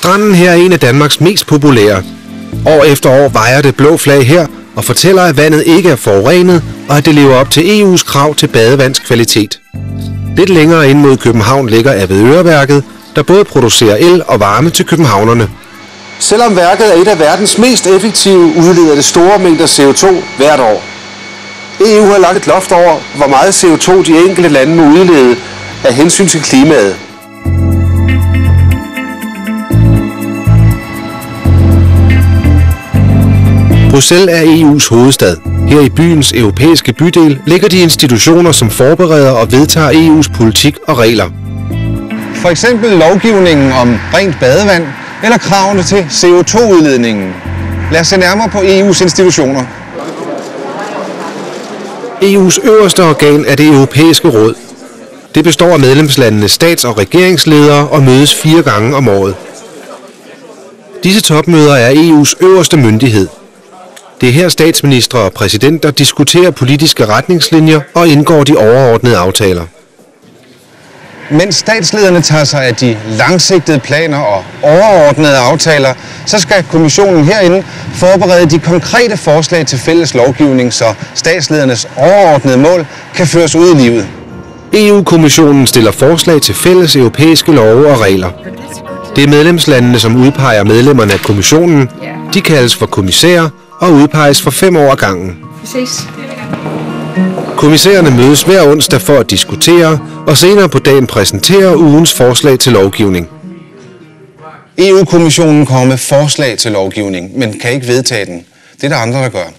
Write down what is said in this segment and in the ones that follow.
Stranden her er en af Danmarks mest populære. År efter år vejer det blå flag her og fortæller, at vandet ikke er forurenet, og at det lever op til EU's krav til badevandskvalitet. Lidt længere ind mod København ligger Avedøreværket, der både producerer el og varme til københavnerne. Selvom værket er et af verdens mest effektive, udleder det store mængder CO2 hvert år. EU har lagt et loft over, hvor meget CO2 de enkelte lande må udlede af hensyn til klimaet. Bruxelles er EU's hovedstad. Her i byens europæiske bydel ligger de institutioner, som forbereder og vedtager EU's politik og regler. For eksempel lovgivningen om rent badevand eller kravene til CO2-udledningen. Lad os se nærmere på EU's institutioner. EU's øverste organ er det europæiske råd. Det består af medlemslandenes stats- og regeringsledere og mødes 4 gange om året. Disse topmøder er EU's øverste myndighed. Det er her statsministre og præsidenter diskuterer politiske retningslinjer og indgår de overordnede aftaler. Mens statslederne tager sig af de langsigtede planer og overordnede aftaler, så skal kommissionen herinde forberede de konkrete forslag til fælles lovgivning, så statsledernes overordnede mål kan føres ud i livet. EU-kommissionen stiller forslag til fælles europæiske love og regler. Det er medlemslandene, som udpeger medlemmerne af kommissionen. De kaldes for kommissærer og udpeges for 5 år ad gangen. Kommissærerne mødes hver onsdag for at diskutere og senere på dagen præsentere ugens forslag til lovgivning. EU-kommissionen kommer med forslag til lovgivning, men kan ikke vedtage den. Det er der andre, der gør.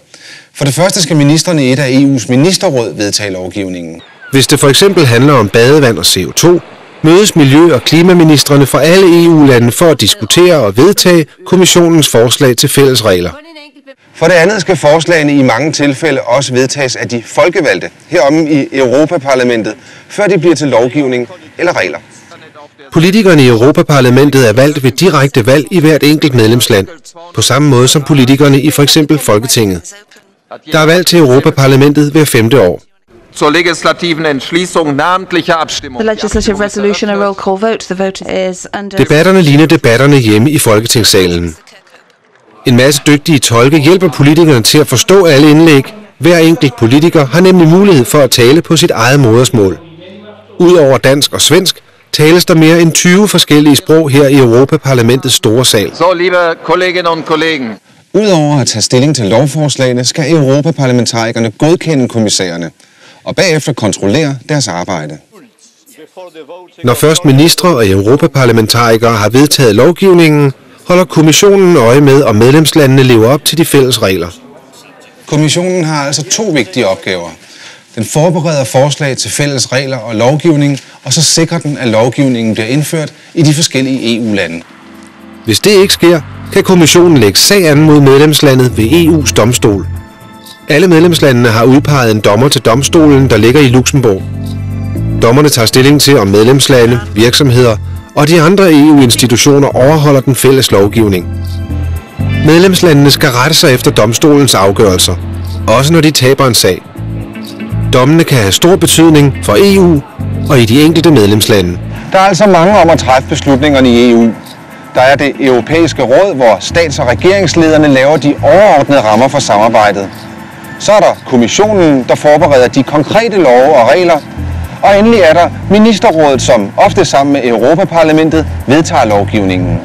For det første skal ministrene i et af EU's ministerråd vedtage lovgivningen. Hvis det for eksempel handler om badevand og CO2, mødes miljø- og klimaministrene fra alle EU-lande for at diskutere og vedtage kommissionens forslag til fælles regler. For det andet skal forslagene i mange tilfælde også vedtages af de folkevalgte heromme i Europaparlamentet, før de bliver til lovgivning eller regler. Politikerne i Europaparlamentet er valgt ved direkte valg i hvert enkelt medlemsland, på samme måde som politikerne i f.eks. Folketinget. Der er valg til Europaparlamentet hver 5. år. Zur legislativen Entschließung namentlicher Abstimmung. The legislative resolution, a roll call vote. The vote is under. Debatterne ligner debatterne hjemme i Folketingssalen. En masse dygtige tolke hjælper politikerne til at forstå alle indlæg. Hver enkelt politiker har nemlig mulighed for at tale på sit eget modersmål. Udover dansk og svensk tales der mere end 20 forskellige sprog her i Europaparlamentets store sal. So, liebe Kolleginnen und Kollegen. Udover at tage stilling til lovforslagene, skal europaparlamentarikerne godkende kommissærerne og bagefter kontrollere deres arbejde. Når først ministre og europaparlamentarikere har vedtaget lovgivningen, holder kommissionen øje med, om medlemslandene lever op til de fælles regler. Kommissionen har altså 2 vigtige opgaver. Den forbereder forslag til fælles regler og lovgivning, og så sikrer den, at lovgivningen bliver indført i de forskellige EU-lande. Hvis det ikke sker, kan kommissionen lægge sag an mod medlemslandet ved EU's domstol. Alle medlemslandene har udpeget en dommer til domstolen, der ligger i Luxembourg. Dommerne tager stilling til, om medlemslande, virksomheder og de andre EU-institutioner overholder den fælles lovgivning. Medlemslandene skal rette sig efter domstolens afgørelser, også når de taber en sag. Dommene kan have stor betydning for EU og i de enkelte medlemslande. Der er altså mange om at træffe beslutningerne i EU. Der er det europæiske råd, hvor stats- og regeringslederne laver de overordnede rammer for samarbejdet. Så er der kommissionen, der forbereder de konkrete love og regler. Og endelig er der ministerrådet, som ofte sammen med Europaparlamentet vedtager lovgivningen.